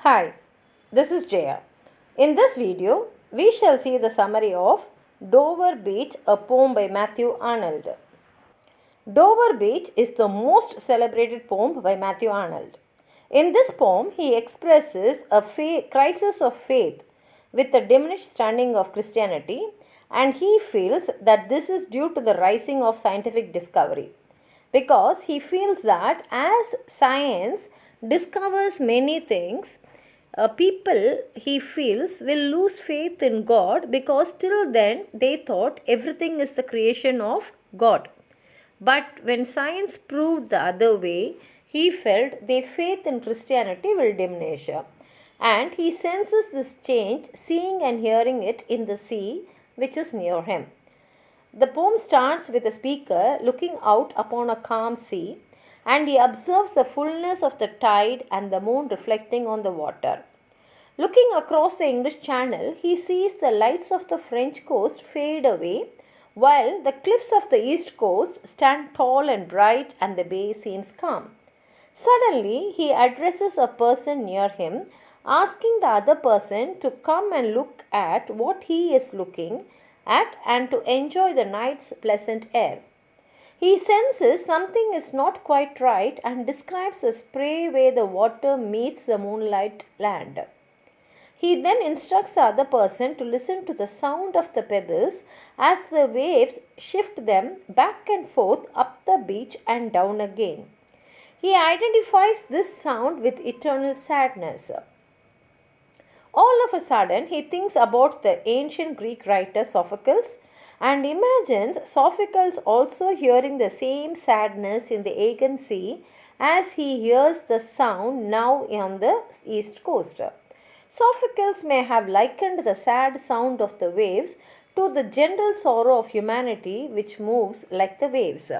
Hi, this is Jaya. In this video, we shall see the summary of Dover Beach, a poem by Matthew Arnold. Dover Beach is the most celebrated poem by Matthew Arnold. In this poem, he expresses a crisis of faith with the diminished standing of Christianity, and he feels that this is due to the rising of scientific discovery. Because he feels that as science discovers many things, people, he feels, will lose faith in God because till then they thought everything is the creation of God. But when science proved the other way, he felt their faith in Christianity will diminish. And he senses this change, seeing and hearing it in the sea which is near him. The poem starts with the speaker looking out upon a calm sea, and he observes the fullness of the tide and the moon reflecting on the water. Looking across the English Channel, he sees the lights of the French coast fade away, while the cliffs of the east coast stand tall and bright and the bay seems calm. Suddenly, he addresses a person near him, asking the other person to come and look at what he is looking at and to enjoy the night's pleasant air. He senses something is not quite right and describes a spray where the water meets the moonlight land. He then instructs the other person to listen to the sound of the pebbles as the waves shift them back and forth up the beach and down again. He identifies this sound with eternal sadness. All of a sudden, he thinks about the ancient Greek writer Sophocles and imagines Sophocles also hearing the same sadness in the Aegean Sea as he hears the sound now on the east coast. Sophocles may have likened the sad sound of the waves to the general sorrow of humanity which moves like the waves.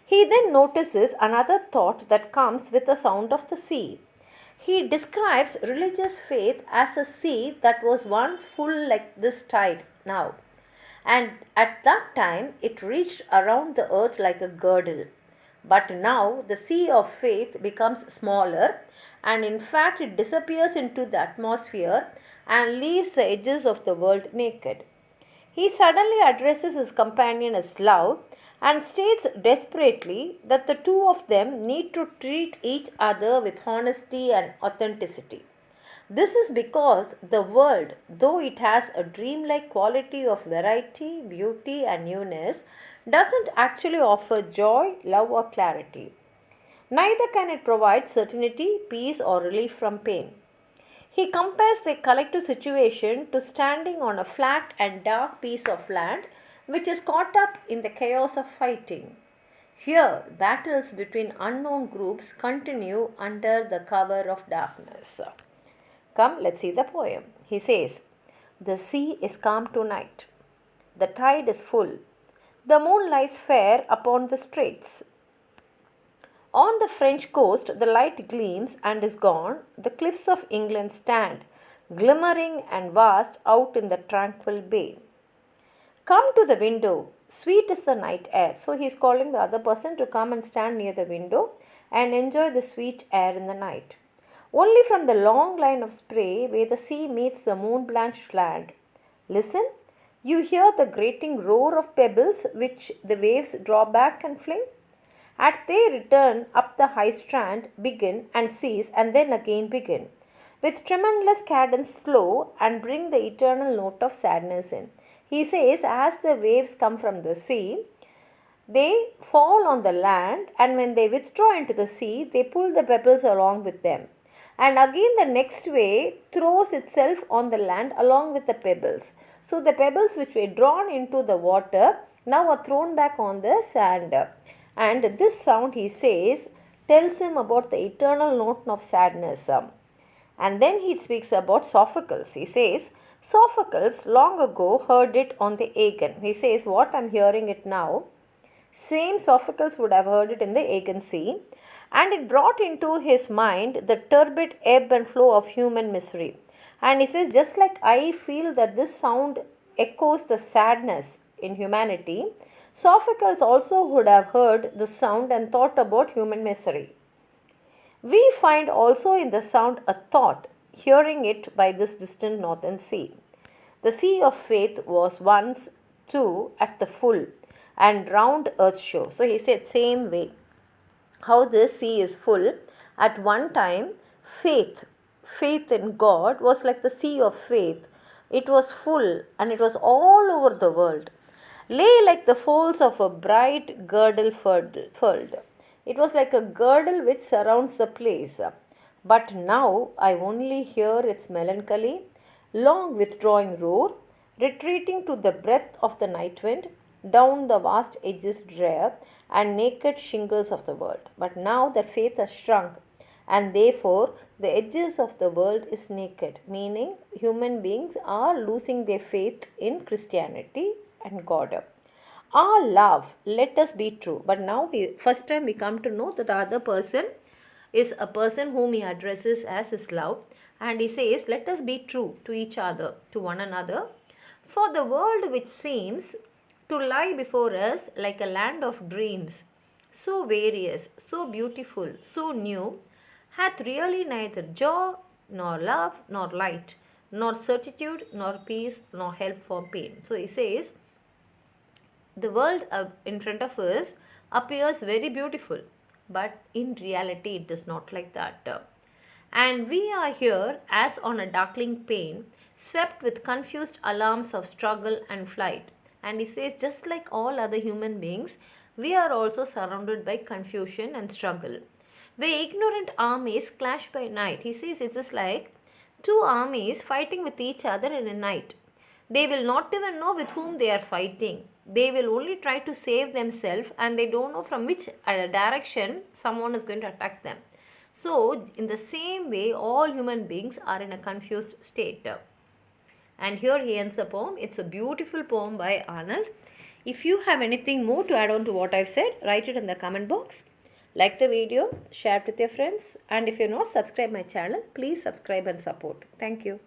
He then notices another thought that comes with the sound of the sea. He describes religious faith as a sea that was once full like this tide now, and at that time it reached around the earth like a girdle. But now the sea of faith becomes smaller, and in fact it disappears into the atmosphere and leaves the edges of the world naked. He suddenly addresses his companion as love and states desperately that the two of them need to treat each other with honesty and authenticity. This is because the world, though it has a dreamlike quality of variety, beauty, and newness, doesn't actually offer joy, love, or clarity. Neither can it provide certainty, peace, or relief from pain. He compares the collective situation to standing on a flat and dark piece of land which is caught up in the chaos of fighting. Here, battles between unknown groups continue under the cover of darkness. Come, let's see the poem. He says, "The sea is calm tonight. The tide is full. The moon lies fair upon the straits. On the French coast, the light gleams and is gone. The cliffs of England stand, glimmering and vast out in the tranquil bay. Come to the window, sweet is the night air." So he is calling the other person to come and stand near the window and enjoy the sweet air in the night. Only from the long line of spray where the sea meets the moon-blanched land. Listen, you hear the grating roar of pebbles which the waves draw back and fling. At their return up the high strand, begin and cease and then again begin, with tremendous cadence slow and bring the eternal note of sadness in. He says, as the waves come from the sea, they fall on the land, and when they withdraw into the sea, they pull the pebbles along with them. And again the next wave throws itself on the land along with the pebbles. So the pebbles which were drawn into the water now are thrown back on the sand. And this sound, he says, tells him about the eternal note of sadness. And then he speaks about Sophocles. He says, Sophocles long ago heard it on the Aegean. He says, what I'm hearing it now, same Sophocles would have heard it in the Aegean Sea, and it brought into his mind the turbid ebb and flow of human misery. And he says, just like I feel that this sound echoes the sadness in humanity, Sophocles also would have heard the sound and thought about human misery. We find also in the sound a thought, hearing it by this distant northern sea. The sea of faith was once too at the full and round earth's shore. So he said, same way, how this sea is full. At one time, faith in God was like the sea of faith. It was full and it was all over the world. Lay like the folds of a bright girdle furled. It was like a girdle which surrounds the place. But now I only hear its melancholy, long withdrawing roar, retreating to the breath of the night wind, down the vast edges drear and naked shingles of the world. But now that faith has shrunk, and therefore the edges of the world is naked, meaning human beings are losing their faith in Christianity and God. Our love, let us be true. But now, first time we come to know that the other person is a person whom he addresses as his love. And he says, let us be true to each other, to one another. For the world which seems to lie before us like a land of dreams, so various, so beautiful, so new, hath really neither joy, nor love, nor light, nor certitude, nor peace, nor help for pain. So he says, the world in front of us appears very beautiful, but in reality it is not like that. And we are here as on a darkling pane, swept with confused alarms of struggle and flight. And he says, just like all other human beings, we are also surrounded by confusion and struggle. Where ignorant armies clash by night. He says it is like two armies fighting with each other in a night. They will not even know with whom they are fighting. They will only try to save themselves and they don't know from which direction someone is going to attack them. So, in the same way, all human beings are in a confused state. And here he ends the poem. It's a beautiful poem by Arnold. If you have anything more to add on to what I've said, write it in the comment box. Like the video, share it with your friends. And if you're not subscribed my channel, please subscribe and support. Thank you.